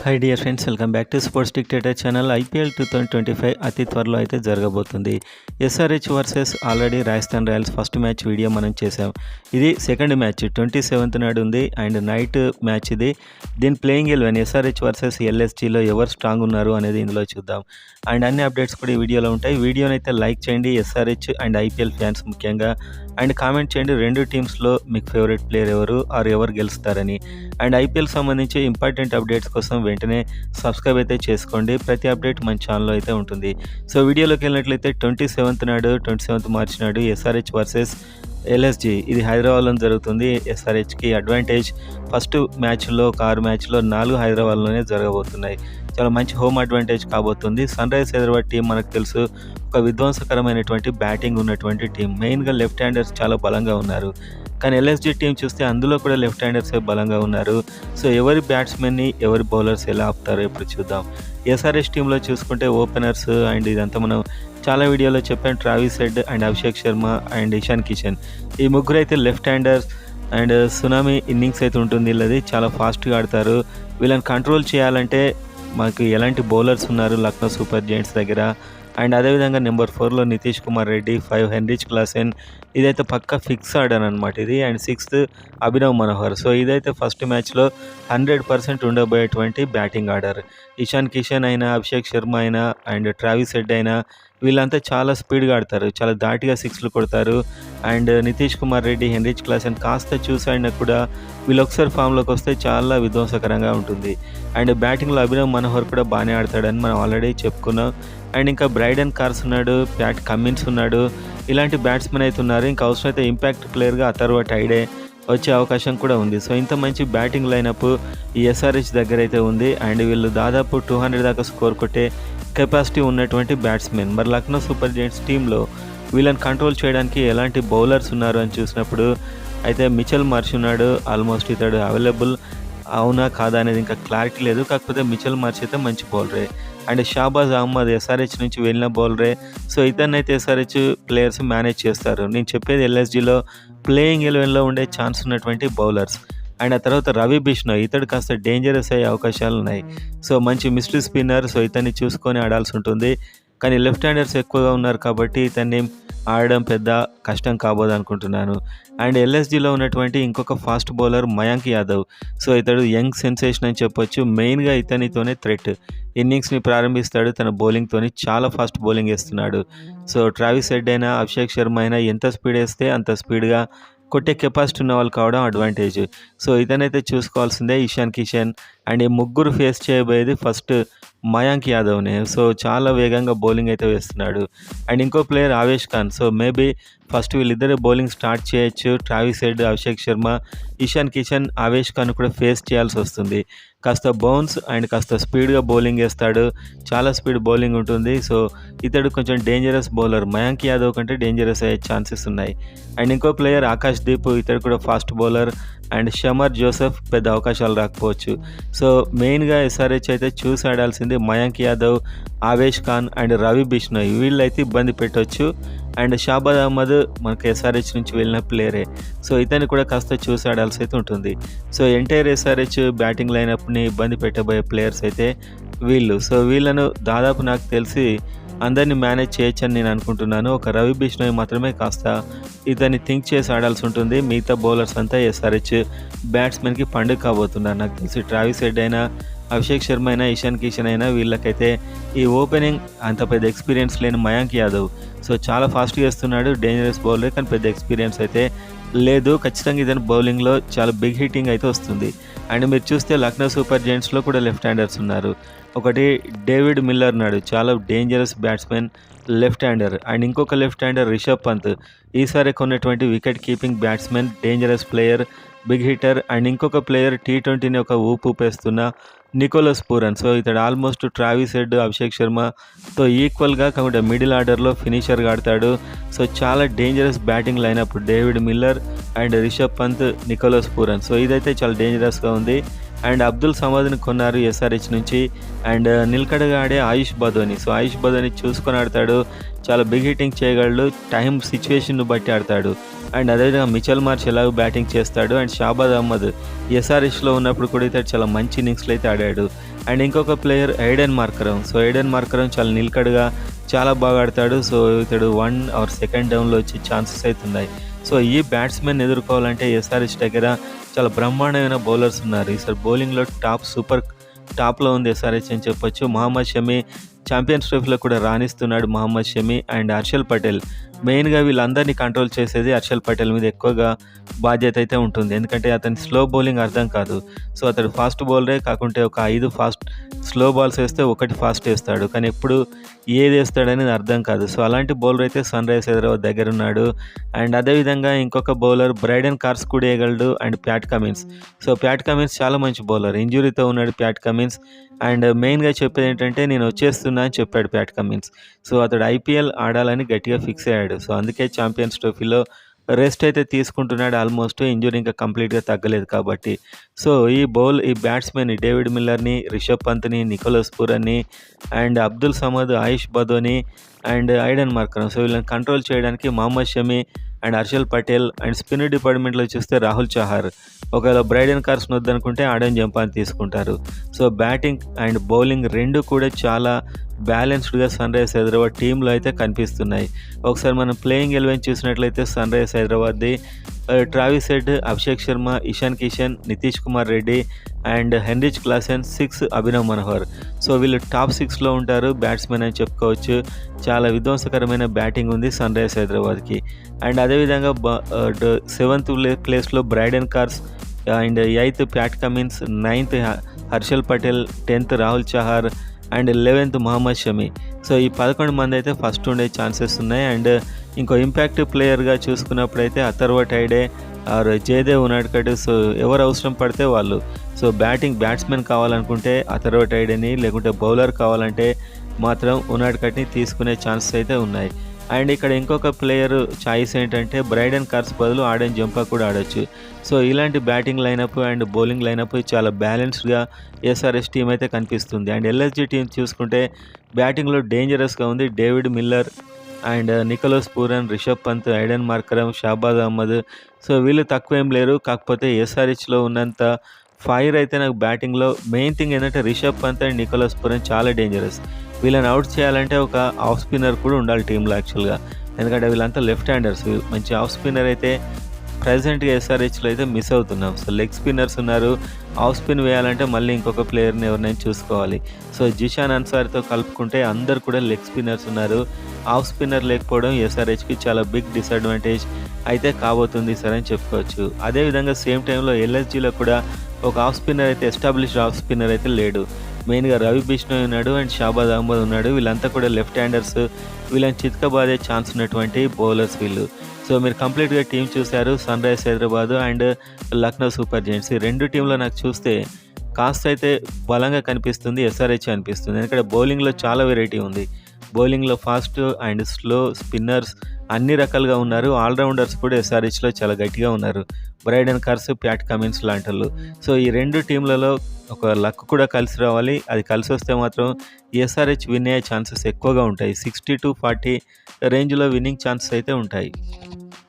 Hi dear friends, welcome back to sports dictator channel. IPL 2025 అతి త్వరలో అయితే జరగబోతుంది. SRH versus already Rajasthan Royals first match video మనం చేసాం. ఇది సెకండ్ మ్యాచ్ 27th నాడు ఉంది అండ్ నైట్ మ్యాచ్ ఇది. దీని ప్లేయింగ్ 11 ఎస్ఆర్హెచ్ వర్సెస్ ఎల్ఎస్జీలో ఎవరు స్ట్రాంగ్ ఉన్నారు అనేది ఇందులో చూద్దాం. అండ్ అన్ని అప్డేట్స్ కూడా ఈ వీడియోలో ఉంటాయి. వీడియోని అయితే లైక్ చేయండి, ఎస్ఆర్హెచ్ అండ్ ఐపీఎల్ ఫ్యాన్స్ ముఖ్యంగా. అండ్ కామెంట్ చేయండి రెండు టీమ్స్లో మీకు ఫేవరెట్ ప్లేయర్ ఎవరు ఆర్ ఎవరు గెలుస్తారని. అండ్ ఐపీఎల్ సంబంధించి ఇంపార్టెంట్ అప్డేట్స్ కోసం వెంటనే సబ్స్క్రైబ్ అయితే చేసుకోండి. ప్రతి అప్డేట్ మన ఛానల్లో అయితే ఉంటుంది. సో వీడియోలోకి వెళ్ళినట్లయితే 27th మార్చి నాడు ఎస్ఆర్హెచ్ వర్సెస్ ఎల్ఎస్జీ, ఇది హైదరాబాద్లో జరుగుతుంది. ఎస్ఆర్హెచ్కి అడ్వాంటేజ్ ఫస్ట్ మ్యాచ్లో ఒక 6 మ్యాచ్లో 4 హైదరాబాద్లోనే జరగబోతున్నాయి. చాలా మంచి హోమ్ అడ్వాంటేజ్ కాబోతుంది. సన్ రైజర్స్ హైదరాబాద్ టీం మనకు తెలుసు ఒక విధ్వంసకరమైనటువంటి బ్యాటింగ్ ఉన్నటువంటి టీం. మెయిన్గా లెఫ్ట్ హ్యాండర్స్ చాలా బలంగా ఉన్నారు. కానీ ఎల్ఎస్జీ టీం చూస్తే అందులో కూడా లెఫ్ట్ హ్యాండర్సే బలంగా ఉన్నారు. సో ఎవరి బ్యాట్స్మెన్ని ఎవరి బౌలర్స్ ఎలా ఆపుతారో ఇప్పుడు చూద్దాం. ఎస్ఆర్హెచ్ టీంలో చూసుకుంటే ఓపెనర్స్ అండ్ ఇదంతా మనం చాలా వీడియోలో చెప్పాను. Travis head and Abhishek Sharma and Ishan Kishan, ఈ ముగ్గురు అయితే left handers. And tsunami innings అయితే ఉంటుంది. వీళ్ళది చాలా ఫాస్ట్గా ఆడతారు. వీళ్ళని కంట్రోల్ చేయాలంటే మనకు ఎలాంటి బౌలర్స్ ఉన్నారు లక్నో సూపర్ జైంట్స్ దగ్గర. అండ్ అదేవిధంగా నెంబర్ 4లో నితీష్ కుమార్ రెడ్డి, 5 హెన్రిచ్ క్లాసెన్, ఇదైతే పక్కా ఫిక్స్ ఆడాను అనమాట ఇది. And 6th Abhinav Manohar. So ఇదైతే ఫస్ట్ మ్యాచ్లో 100% ఉండబోయేటువంటి బ్యాటింగ్ ఆర్డర్. ఇషాన్ కిషన్ అయినా, అభిషేక్ శర్మ అయినా అండ్ ట్రావిస్ హెడ్ అయినా వీళ్ళంతా చాలా స్పీడ్గా ఆడతారు, చాలా ధాటిగా 6లు కొడతారు. And Nitish Kumar Reddy, Heinrich Klaasen కాస్త చూసాడినా కూడా వీళ్ళు ఒకసారి ఫామ్లోకి వస్తే చాలా విధ్వంసకరంగా ఉంటుంది. అండ్ బ్యాటింగ్లో అభినవ్ మనోహర్ కూడా బాగానే ఆడతాడని మనం ఆల్రెడీ చెప్పుకున్నాం. అండ్ ఇంకా బ్రైడన్ కార్స్ ఉన్నాడు, ప్యాట్ కమిన్స్ ఉన్నాడు, ఇలాంటి బ్యాట్స్మెన్ అయితే ఉన్నారు. ఇంకా అవసరమైతే ఇంపాక్ట్ ప్లేయర్గా అథర్వ టైడే వచ్చే అవకాశం కూడా ఉంది. సో ఇంత మంచి బ్యాటింగ్ లైనప్ ఈ ఎస్ఆర్హెచ్ దగ్గర అయితే ఉంది. అండ్ వీళ్ళు దాదాపు 200 దాకా స్కోర్ కొట్టే కెపాసిటీ ఉన్నటువంటి బ్యాట్స్మెన్. మరి లక్నో సూపర్ జైంట్స్ టీంలో వీళ్ళని కంట్రోల్ చేయడానికి ఎలాంటి బౌలర్స్ ఉన్నారు అని చూసినప్పుడు అయితే మిచెల్ మార్ష్ ఉన్నాడు. ఆల్మోస్ట్ ఇతడు అవైలబుల్ అవునా కాదా అనేది ఇంకా క్లారిటీ లేదు. కాకపోతే మిచెల్ మార్ష్ అయితే మంచి బౌలరే. అండ్ షాబాజ్ అహ్మద్ ఎస్ఆర్హెచ్ నుంచి వెళ్ళిన బౌలరే. సో ఇతన్ని అయితే ఎస్ఆర్హెచ్ ప్లేయర్స్ మేనేజ్ చేస్తారు. నేను చెప్పేది ఎల్ఎస్జీలో ప్లేయింగ్ 11లో ఉండే ఛాన్స్ ఉన్నటువంటి బౌలర్స్. అండ్ ఆ తర్వాత రవి బిష్ణోయ్, ఇతడు కాస్త డేంజరస్ అయ్యే అవకాశాలు ఉన్నాయి. సో మంచి మిస్టరీ స్పిన్నర్. సో ఇతన్ని చూసుకొని ఆడాల్సి ఉంటుంది. కానీ లెఫ్ట్ హ్యాండర్స్ ఎక్కువగా ఉన్నారు కాబట్టి ఇతన్ని ఆడడం పెద్ద కష్టం కాబోదు అనుకుంటున్నాను. అండ్ ఎల్ఎస్జీలో ఉన్నటువంటి ఇంకొక fast bowler Mayank Yadav. So ఇతడు యంగ్ సెన్సేషన్ అని చెప్పొచ్చు. మెయిన్గా ఇతనితోనే థ్రెట్. ఇన్నింగ్స్ని ప్రారంభిస్తాడు తన బౌలింగ్తోని, చాలా ఫాస్ట్ బౌలింగ్ వేస్తున్నాడు. సో ట్రావిస్ హెడ్ అయినా, అభిషేక్ శర్మ అయినా ఎంత స్పీడ్ వేస్తే అంత స్పీడ్గా కొట్టే కెపాసిటీ ఉన్న వాళ్ళు కావడం అడ్వాంటేజ్. సో ఇతనైతే చూసుకోవాల్సిందే. ఇషాన్ కిషన్ అండ్ ఈ ముగ్గురు ఫేస్ చేయబోయేది ఫస్ట్ మయాంక్ యాదవ్నే. సో చాలా వేగంగా బౌలింగ్ అయితే వేస్తున్నాడు. అండ్ ఇంకో player Avesh Khan. So maybe first వీళ్ళిద్దరే బౌలింగ్ స్టార్ట్ చేయొచ్చు. ట్రావిస్ హెడ్, అభిషేక్ శర్మ, ఇషాన్ కిషన్, ఆవేష్ ఖాన్ కూడా ఫేస్ చేయాల్సి వస్తుంది. కాస్త బౌన్స్ అండ్ కాస్త స్పీడ్గా బౌలింగ్ వేస్తాడు, చాలా స్పీడ్ బౌలింగ్ ఉంటుంది. సో ఇతడు కొంచెం డేంజరస్ బౌలర్. మయాంక్ యాదవ్ కంటే డేంజరస్ అయ్యే ఛాన్సెస్ ఉన్నాయి. అండ్ ఇంకో ప్లేయర్ ఆకాష్ దీప్, ఇతడు కూడా fast bowler. And Shamar Joseph పెద్ద అవకాశాలు రాకపోవచ్చు. సో మెయిన్గా ఎస్ఆర్హెచ్ అయితే చూసి ఆడాల్సింది మయాంక్ యాదవ్, ఆవేష్ ఖాన్ అండ్ రవి బిష్ణోయ్. వీళ్ళైతే ఇబ్బంది పెట్టవచ్చు. అండ్ షాబాజ్ అహ్మద్ మనకు ఎస్ఆర్హెచ్ నుంచి వెళ్ళిన ప్లేయరే. సో ఇతన్ని కూడా కాస్త చూసి ఆడాల్సి అయితే ఉంటుంది. సో ఎంటైర్ ఎస్ఆర్హెచ్ బ్యాటింగ్ లైనప్ని ఇబ్బంది పెట్టబోయే ప్లేయర్స్ అయితే వీళ్ళు. సో వీళ్ళను దాదాపు నాకు తెలిసి అందరినీ మేనేజ్ చేయొచ్చని నేను అనుకుంటున్నాను. ఒక రవి బిష్ణోయ్ మాత్రమే కాస్త ఇతన్ని థింక్ చేసి ఆడాల్సి ఉంటుంది. మిగతా బౌలర్స్ అంతా ఎస్ఆర్హెచ్ బ్యాట్స్మెన్కి పండుగ కాబోతున్నారు నాకు తెలిసి. ట్రావిస్ హెడ్ అయినా, అభిషేక్ శర్మ అయినా, ఇషాన్ కిషన్ అయినా వీళ్ళకైతే ఈ ఓపెనింగ్ అంత పెద్ద ఎక్స్పీరియన్స్ లేని మయాంక్ యాదవ్. సో చాలా ఫాస్ట్గా వేస్తున్నాడు, డేంజరస్ బౌలర్, కానీ పెద్ద ఎక్స్పీరియన్స్ అయితే లేదు. ఖచ్చితంగా ఇతని బౌలింగ్లో చాలా బిగ్ హిట్టింగ్ అయితే వస్తుంది. అండ్ మీరు చూస్తే లక్నో సూపర్ జైంట్స్లో కూడా లెఫ్ట్ హ్యాండర్స్ ఉన్నారు. ఒకటి డేవిడ్ మిల్లర్ ఉన్నాడు, చాలా dangerous batsmen, left hander. And ఇంకొక లెఫ్ట్ హ్యాండర్ రిషబ్ పంత్, ఈసారి కొన్నటువంటి wicket keeping batsmen, dangerous player, big hitter. And ఇంకొక ప్లేయర్ T20ని ఒక ఊపేస్తున్న నికోలస్ పూరన్. సో ఇతడు ఆల్మోస్ట్ ట్రావిస్ హెడ్, అభిషేక్ శర్మతో ఈక్వల్గా కాకుండా మిడిల్ ఆర్డర్లో ఫినిషర్గా ఆడతాడు. సో చాలా dangerous batting lineup David Miller and Rishabh Pant, Nicholas Pooran. So ఇదైతే చాలా డేంజరస్గా ఉంది. అండ్ అబ్దుల్ సమద్ని కొన్నారు ఎస్ఆర్హెచ్ నుంచి. అండ్ నిలకడగా ఆడే ఆయుష్ బదోని. సో ఆయుష్ బదోని చూసుకొని ఆడతాడు, చాలా బిగ్ హిట్టింగ్ చేయగలడు. టైం సిచ్యువేషన్‌ని బట్టి ఆడతాడు. అండ్ అదేవిధంగా మిచెల్ మార్ష్ ఎలాగో బ్యాటింగ్ చేస్తాడు. అండ్ షాబాజ్ అహ్మద్ ఎస్ఆర్‌హెచ్‌లో ఉన్నప్పుడు కూడా ఇతడు చాలా మంచి ఇన్నింగ్స్‌లో అయితే ఆడాడు. అండ్ ఇంకొక player Aiden Markram. So Aiden Markram చాలా నిలకడగా చాలా బాగా ఆడతాడు. సో ఇతడు 1 ఆర్ సెకండ్ డౌన్‌లో వచ్చే ఛాన్సెస్ అయితే ఉన్నాయి. సో ఈ బ్యాట్స్‌మెన్ ఎదుర్కోవాలంటే ఎస్ఆర్‌హెచ్ దగ్గర చాలా బ్రహ్మాండమైన బౌలర్స్ ఉన్నారు. ఈసారి బౌలింగ్‌లో టాప్‌లో ఉంది ఎస్ఆర్‌హెచ్ అని చెప్పొచ్చు. మహమ్మద్ షమి ఛాంపియన్స్ ట్రోఫీలో కూడా రాణిస్తున్నాడు. మహమ్మద్ షమి అండ్ హర్షల్ పటేల్. మెయిన్‌గా వీళ్ళందరినీ కంట్రోల్ చేసేది హర్షల్ పటేల్ మీద ఎక్కువగా బాధ్యత అయితే ఉంటుంది. ఎందుకంటే అతని స్లో బౌలింగ్ అర్థం కాదు. సో అతడు ఫాస్ట్ బౌలరే కాకుంటే ఒక 5 స్లో బాల్స్ వేస్తే ఒకటి ఫాస్ట్ వేస్తాడు. కానీ ఎప్పుడు ఏది వేస్తాడనేది అర్థం కాదు. సో అలాంటి బౌలర్ అయితే సన్ రైజర్స్ హైదరాబాద్ దగ్గర ఉన్నాడు. అండ్ అదేవిధంగా ఇంకొక బౌలర్ బ్రైడెన్ కార్స్ కూడా వేయగలడు. And Pat Cummins. So Pat Cummins చాలా మంచి బౌలర్. ఇంజురీతో ఉన్నాడు ప్యాట్ కమిన్స్. అండ్ మెయిన్‌గా చెప్పేది ఏంటంటే నేను వచ్చేస్తున్నా అని చెప్పాడు ప్యాట్ కమిన్స్. సో అతడు ఐపీఎల్ ఆడాలని గట్టిగా ఫిక్స్ అయ్యాడు. సో అందుకే ఛాంపియన్స్ ట్రోఫీలో రెస్ట్ అయితే తీసుకుంటున్నాడు. ఆల్మోస్ట్ ఇంజురీ ఇంకా కంప్లీట్‌గా తగ్గలేదు కాబట్టి. సో ఈ బ్యాట్స్‌మెన్ డేవిడ్ మిల్లర్‌ని, రిషబ్ పంత్‌ని, నికోలస్ పూరన్‌ని and Abdul Samad, Ayush Badoni and Aiden Markram. So వీళ్ళని కంట్రోల్ చేయడానికి Mohammed Shami and Harshal Patel and spin డిపార్ట్మెంట్లో చూస్తే రాహుల్ చహార్. ఒకవేళ బ్రైడెన్ కార్స్‌ని వద్దనుకుంటే ఆడెన్ జంపాని తీసుకుంటారు. సో బ్యాటింగ్ అండ్ బౌలింగ్ 2 కూడా చాలా బ్యాలెన్స్డ్‌గా సన్ రైజర్స్ హైదరాబాద్ టీంలో అయితే కనిపిస్తున్నాయి. ఒకసారి మనం ప్లేయింగ్ 11 చూసినట్లయితే సన్ రైజర్స్ హైదరాబాద్‌ది Travis Head, Abhishek Sharma, Ishan Kishan, Nitish Kumar Reddy and Heinrich Klaasen, 6 Abhinav Manohar. So వీళ్ళు టాప్ 6లో ఉంటారు బ్యాట్స్మెన్ అని చెప్పుకోవచ్చు. చాలా విధ్వంసకరమైన బ్యాటింగ్ ఉంది సన్ రైజర్స్ హైదరాబాద్‌కి. అండ్ అదేవిధంగా 7th ప్లేస్లో Brydon Carse and 8th Pat Cummins, 9th Harshal Patel, 10th Rahul Chahar and 11th Mohammed Shami. So ఈ 11 మంది అయితే ఫస్ట్ ఉండే ఛాన్సెస్ ఉన్నాయి. అండ్ ఇంకో ఇంపాక్ట్ ప్లేయర్గా చూసుకున్నప్పుడైతే అథర్వ టైడే ఆర్ జయదేవ్ ఉనాడ్కట్. సో ఎవరు అవసరం పడితే వాళ్ళు. సో బ్యాట్స్మెన్ కావాలనుకుంటే అథర్వ టైడేని, లేకుంటే బౌలర్ కావాలంటే మాత్రం ఉనాడ్కట్ని తీసుకునే ఛాన్సెస్ అయితే ఉన్నాయి. అండ్ ఇక్కడ ఇంకొక ప్లేయర్ చాయిస్ ఏంటంటే బ్రైడెన్ కార్స్ బదులు ఆడెన్ జంపా కూడా ఆడొచ్చు. సో ఇలాంటి batting lineup and bowling lineup చాలా బ్యాలెన్స్డ్గా ఎస్ఆర్ఎస్ టీం అయితే కనిపిస్తుంది. అండ్ ఎల్ఎస్జీ టీం చూసుకుంటే బ్యాటింగ్లో డేంజరస్గా ఉంది. David Miller and Nicholas Pooran, Rishabh Pant, Aiden Markram, Shahbaz Ahmed. So వీళ్ళు తక్కువేం లేరు. కాకపోతే ఎస్ఆర్హెచ్లో ఉన్నంత ఫైర్ అయితే నాకు బ్యాటింగ్లో మెయిన్ థింగ్ ఏంటంటే Rishabh Pant and Nicholas Pooran చాలా డేంజరస్. వీళ్ళని అవుట్ చేయాలంటే ఒక ఆఫ్ స్పిన్నర్ కూడా ఉండాలి టీంలో యాక్చువల్గా. ఎందుకంటే వీళ్ళంతా లెఫ్ట్ హ్యాండర్స్. మంచి ఆఫ్ స్పిన్నర్ అయితే ప్రజెంట్గా ఎస్ఆర్హెచ్లో అయితే మిస్ అవుతున్నాం. సో లెగ్ స్పిన్నర్స్ ఉన్నారు. ఆఫ్ స్పిన్ వేయాలంటే మళ్ళీ ఇంకొక ప్లేయర్ని ఎవరినైనా చూసుకోవాలి. సో జిషాన్ అన్సార్తో కలుపుకుంటే అందరు కూడా లెగ్ స్పిన్నర్స్ ఉన్నారు. ఆఫ్ స్పిన్నర్ లేకపోవడం ఎస్ఆర్హెచ్కి చాలా బిగ్ డిసడ్వాంటేజ్ అయితే కాబోతుంది సార్ అని చెప్పుకోవచ్చు. అదేవిధంగా సేమ్ టైంలో ఎల్ఎస్జీలో కూడా ఒక ఆఫ్ స్పిన్నర్ అయితే ఎస్టాబ్లిష్డ్ ఆఫ్ స్పిన్నర్ అయితే లేడు. మెయిన్గా రవి బిష్ణోయ్ ఉన్నాడు అండ్ షాబాజ్ అహ్మద్ ఉన్నాడు. వీళ్ళంతా కూడా లెఫ్ట్ హ్యాండర్స్. వీళ్ళని చితకబాదే ఛాన్స్ ఉన్నటువంటి బౌలర్స్ వీళ్ళు. సో మీరు కంప్లీట్గా టీం చూశారు. Sunrisers Hyderabad and Lucknow super giants. ఈ 2 టీంలో నాకు చూస్తే కాస్త అయితే బలంగా కనిపిస్తుంది ఎస్ఆర్హెచ్ అనిపిస్తుంది. ఎందుకంటే బౌలింగ్లో చాలా వెరైటీ ఉంది. బౌలింగ్లో ఫాస్ట్ అండ్ స్లో స్పిన్నర్స్ అన్ని రకాలుగా ఉన్నారు. ఆల్రౌండర్స్ కూడా ఎస్ఆర్హెచ్లో చాలా గట్టిగా ఉన్నారు. బ్రైడెన్ కార్స్, ప్యాట్ కమిన్స్ లాంటి. సో ఈ 2 టీంలలో ఒక లక్ కూడా కలిసి రావాలి. అది కలిసి వస్తే మాత్రం ఎస్ఆర్హెచ్ విన్ అయ్యే ఛాన్సెస్ ఎక్కువగా ఉంటాయి. 60-40 రేంజ్లో విన్నింగ్ ఛాన్సెస్ అయితే ఉంటాయి.